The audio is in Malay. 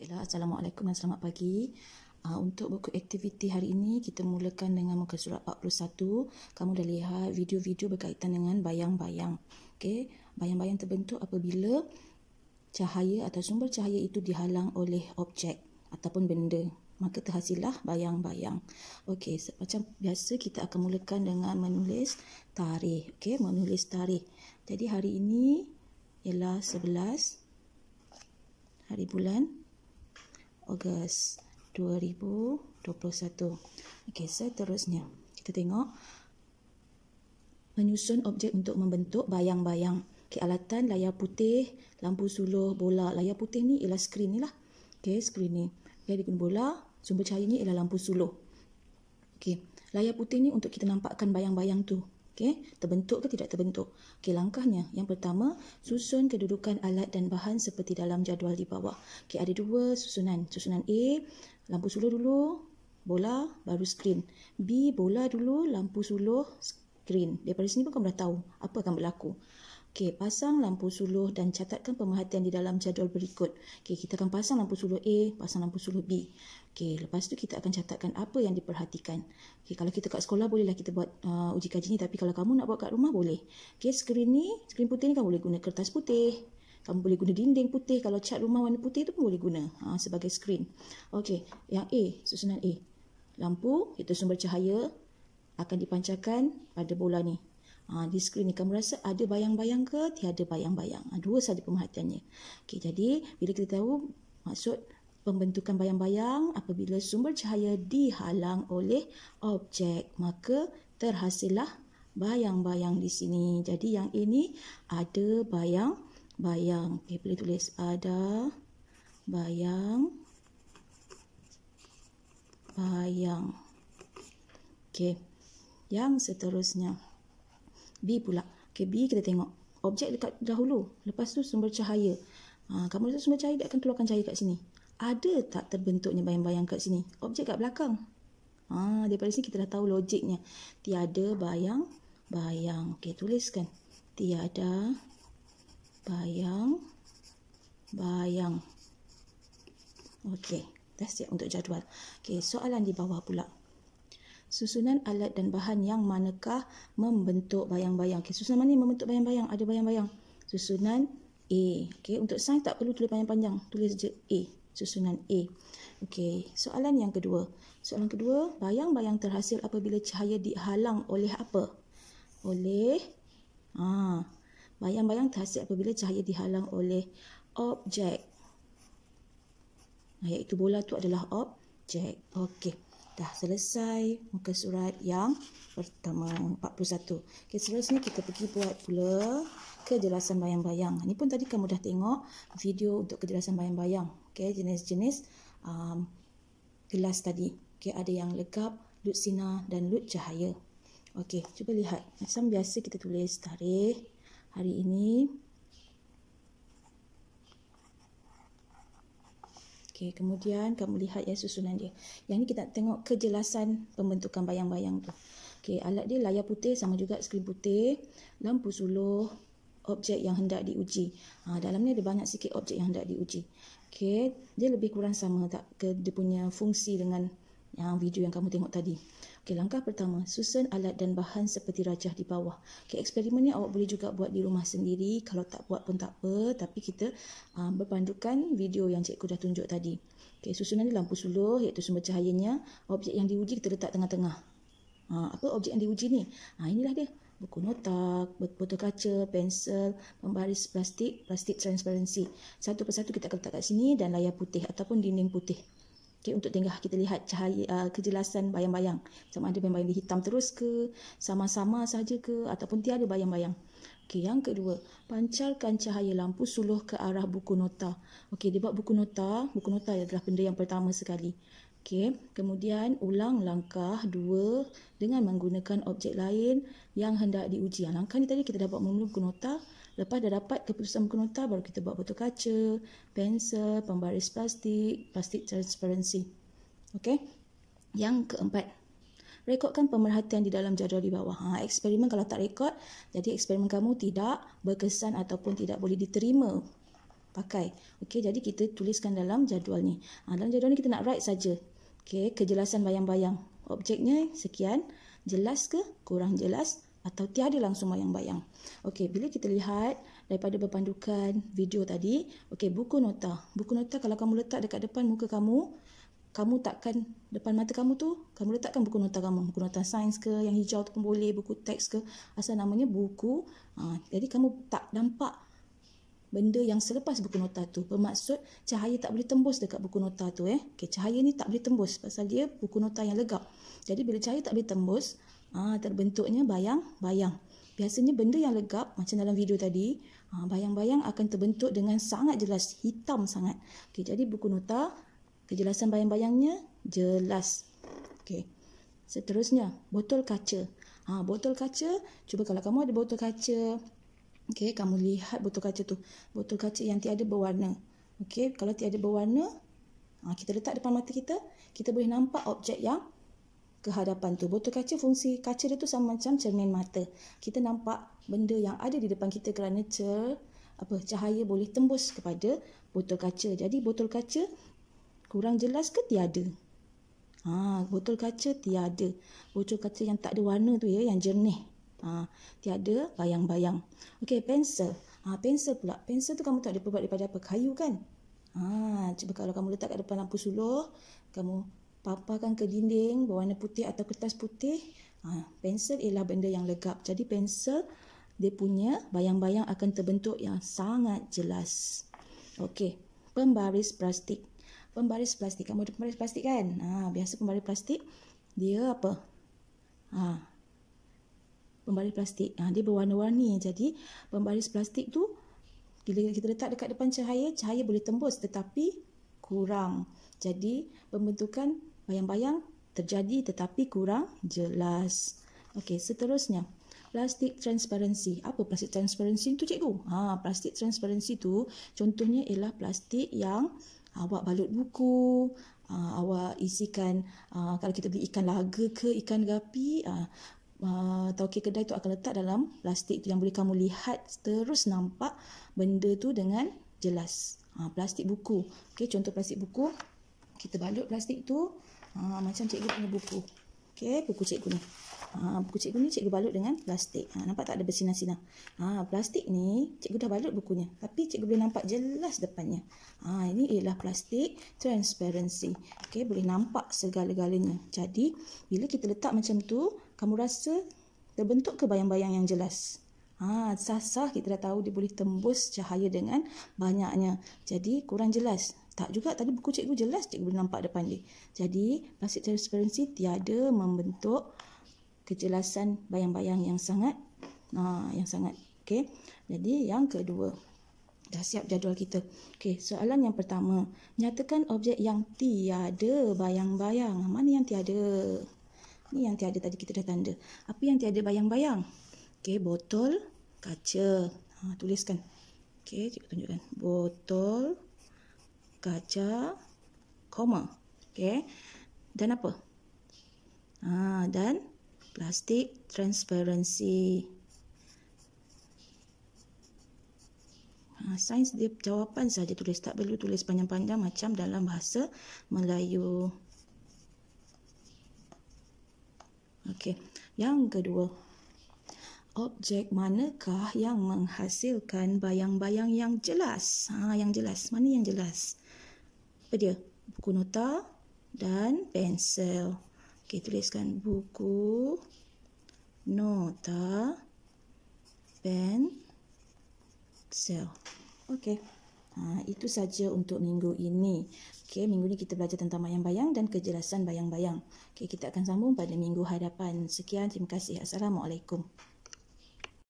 Baiklah, Assalamualaikum dan selamat pagi. Untuk buku aktiviti hari ini, kita mulakan dengan muka surat 41. Kamu dah lihat video-video berkaitan dengan bayang-bayang. Okey, bayang-bayang terbentuk apabila cahaya atau sumber cahaya itu dihalang oleh objek ataupun benda. Maka terhasillah bayang-bayang. Okey, macam biasa kita akan mulakan dengan menulis tarikh. Okey, menulis tarikh. Jadi hari ini ialah 11 hari bulan Ogos 2021. Okey, seterusnya kita tengok menyusun objek untuk membentuk bayang-bayang. Okey, alatan layar putih, lampu suluh, bola. Layar putih ni ialah skrin ni lah. Okey, skrin ni. Dia guna bola, sumber cahayanya ialah lampu suluh. Okey, layar putih ni untuk kita nampakkan bayang-bayang tu. Okey, terbentuk ke tidak terbentuk. Okey, langkahnya. Yang pertama, susun kedudukan alat dan bahan seperti dalam jadual di bawah. Okey, ada dua susunan. Susunan A, lampu suluh dulu, bola, baru skrin. B, bola dulu, lampu suluh, skrin. Daripada sini pun kamu dah tahu apa akan berlaku. Okey, pasang lampu suluh dan catatkan pemerhatian di dalam jadual berikut. Okey, kita akan pasang lampu suluh A, pasang lampu suluh B. Okey, lepas tu kita akan catatkan apa yang diperhatikan. Okey, kalau kita kat sekolah bolehlah kita buat uji kaji ni, tapi kalau kamu nak buat kat rumah boleh. Okey, skrin ni, skrin putih ni kamu boleh guna kertas putih. Kamu boleh guna dinding putih. Kalau cat rumah warna putih tu pun boleh guna sebagai skrin. Okey, yang A, susunan A. Lampu, itu sumber cahaya akan dipancarkan pada bola ni. Di skrin ni kamu rasa ada bayang-bayang ke tiada bayang-bayang? Dua saja pemerhatiannya. Okey, jadi bila kita tahu maksud pembentukan bayang-bayang apabila sumber cahaya dihalang oleh objek, maka terhasillah bayang-bayang di sini. Jadi yang ini ada bayang-bayang. Okey, boleh tulis ada bayang-bayang. Okey, yang seterusnya B pula. Okey, B kita tengok objek dekat dahulu. Lepas tu sumber cahaya. Kamu rasa sumber cahaya dia akan keluarkan cahaya kat sini. Ada tak terbentuknya bayang-bayang kat sini? Objek kat belakang. Daripada sini kita dah tahu logiknya. Tiada bayang-bayang. Okey, tuliskan. Tiada bayang-bayang. Okey, dah siap untuk jadual. Okey, soalan di bawah pula. Susunan alat dan bahan yang manakah membentuk bayang-bayang? Okey, susunan mana yang membentuk bayang-bayang? Ada bayang-bayang. Susunan A. Okey, untuk sains tak perlu tulis panjang-panjang. Tulis je A. Susunan A. Okey, soalan yang kedua. Soalan kedua, bayang-bayang terhasil apabila cahaya dihalang oleh apa? Oleh bayang-bayang terhasil apabila cahaya dihalang oleh objek. Iaitu bola tu adalah objek. Okey. Dah selesai muka surat yang pertama, 41. Okay, seterusnya kita pergi buat pula kejelasan bayang-bayang. Ini pun tadi kamu dah tengok video untuk kejelasan bayang-bayang. Okay, jenis-jenis gelas tadi. Okay, ada yang legap, lut sinar dan lut cahaya. Okay, cuba lihat. Macam biasa kita tulis tarikh hari ini. Okey, kemudian kamu lihat ya susunan dia. Yang ni kita tengok kejelasan pembentukan bayang-bayang tu. Okey, alat dia layar putih sama juga skrin putih, lampu suluh, objek yang hendak diuji. Dalam ni ada banyak sikit objek yang hendak diuji. Okey, dia lebih kurang sama tak ke dia punya fungsi dengan yang video yang kamu tengok tadi. Okey, langkah pertama, susun alat dan bahan seperti rajah di bawah. Okey, eksperimen ni awak boleh juga buat di rumah sendiri. Kalau tak buat pun tak apa, tapi kita berpandukan video yang cikgu dah tunjuk tadi. Okey, susunan ni lampu suluh iaitu sumber cahayanya. Objek yang diuji kita letak tengah-tengah. Apa objek yang diuji ni? Inilah dia. Buku nota, botol kaca, pensel, pembaris plastik transparansi. Satu persatu kita akan letak kat sini dan layar putih ataupun dinding putih. Okay, untuk tinggal kita lihat cahaya kejelasan bayang-bayang. Sama ada bayang-bayang hitam terus ke, sama-sama saja ke, ataupun tiada bayang-bayang. Okey, yang kedua, pancarkan cahaya lampu suluh ke arah buku nota. Okey, dia buat buku nota adalah benda yang pertama sekali. Okey, kemudian ulang langkah 2 dengan menggunakan objek lain yang hendak diuji. Langkah ni tadi kita dah buat mula buku nota. Lepas dah dapat keputusan buku nota, baru kita buat botol kaca, pensel, pembaris plastik transparansi. Okey. Yang keempat, rekodkan pemerhatian di dalam jadual di bawah. Eksperimen kalau tak rekod, jadi eksperimen kamu tidak berkesan ataupun tidak boleh diterima. pakai. Okey, jadi kita tuliskan dalam jadual ni. Dalam jadual ni kita nak write saja. Okey, kejelasan bayang-bayang. Objeknya sekian, jelas ke, kurang jelas atau tiada langsung bayang-bayang. Okey, bila kita lihat daripada berpandukan video tadi, okey, buku nota. Buku nota kalau kamu letak dekat depan muka kamu, kamu takkan depan mata kamu tu, kamu letakkan buku nota kamu. Buku nota sains ke, yang hijau tu pun boleh, buku teks ke, asal namanya buku. Jadi kamu tak nampak benda yang selepas buku nota tu. Bermaksud cahaya tak boleh tembus dekat buku nota tu. Okay, cahaya ni tak boleh tembus pasal dia buku nota yang legap. Jadi bila cahaya tak boleh tembus, terbentuknya bayang-bayang. Biasanya benda yang legap macam dalam video tadi, bayang-bayang akan terbentuk dengan sangat jelas, hitam sangat. Okay, jadi buku nota, kejelasan bayang-bayangnya jelas. Okey. Seterusnya, botol kaca. Botol kaca, cuba kalau kamu ada botol kaca, okey, kamu lihat botol kaca tu. Botol kaca yang tiada berwarna. Okey, kalau tiada berwarna, kita letak depan mata kita, kita boleh nampak objek yang ke hadapan tu. Botol kaca, fungsi kaca dia tu sama macam cermin mata. Kita nampak benda yang ada di depan kita kerana cahaya boleh tembus kepada botol kaca. Jadi botol kaca kurang jelas ke tiada? Botol kaca tiada. Botol kaca yang tak ada warna tu yang jernih. Tiada bayang-bayang. Okey, pensel. Pensel pula. Pensel tu kamu tak ada buat daripada apa? Kayu kan? Cuba kalau kamu letak kat depan lampu suluh, kamu paparkan ke dinding berwarna putih atau kertas putih. Pensel ialah benda yang legap. Jadi pensel, dia punya bayang-bayang akan terbentuk yang sangat jelas. Okey, pembaris plastik. Pembaris plastik. Kamu ada pembaris plastik kan? Biasa pembaris plastik, dia apa? Pembaris plastik. Dia berwarna-warni. Jadi, pembaris plastik tu, bila kita letak dekat depan cahaya boleh tembus tetapi kurang. Jadi, pembentukan bayang-bayang terjadi tetapi kurang jelas. Okey, seterusnya. Plastik transparansi. Apa plastik transparansi tu, cikgu? Plastik transparansi tu, contohnya ialah plastik yang awak balut buku, awak isikan, kalau kita beli ikan laga ke ikan gapi, tauke kedai tu akan letak dalam plastik tu yang boleh kamu lihat terus nampak benda tu dengan jelas. Plastik buku. Okey, contoh plastik buku, kita balut plastik tu macam cikgu punya buku. Okey, buku cikgu ni. Buku cikgu ni cikgu balut dengan plastik. Nampak tak ada bersinar-sinar? Plastik ni cikgu dah balut bukunya, tapi cikgu boleh nampak jelas depannya. Ini ialah plastik transparansi. Okey, boleh nampak segala-galanya. Jadi, bila kita letak macam tu, kamu rasa terbentuk ke bayang-bayang yang jelas? Sah-sah kita dah tahu dia boleh tembus cahaya dengan banyaknya. Jadi, kurang jelas. Tak juga, tadi buku cikgu jelas, cikgu boleh nampak depan dia. Jadi, plastik transparansi tiada membentuk kejelasan bayang-bayang yang sangat okey. Jadi yang kedua, dah siap jadual kita. Okey, soalan yang pertama, nyatakan objek yang tiada bayang-bayang. Mana yang tiada? Ni yang tiada tadi kita dah tanda. Apa yang tiada bayang-bayang? Okey, botol kaca. Tuliskan. Okey, cikgu tunjukkan. Botol kaca, koma. Okey. Dan apa? Dan plastik transparansi. Sains dia jawapan saja tulis, tak perlu tulis panjang-panjang macam dalam bahasa Melayu. Okey, yang kedua. Objek manakah yang menghasilkan bayang-bayang yang jelas? Yang jelas. Mana yang jelas? Apa dia? Buku nota dan pensel. Okey, tuliskan buku, nota, pensel. Okey. Itu saja untuk minggu ini. Okey, minggu ini kita belajar tentang bayang-bayang dan kejelasan bayang-bayang. Okey, kita akan sambung pada minggu hadapan. Sekian, terima kasih. Assalamualaikum.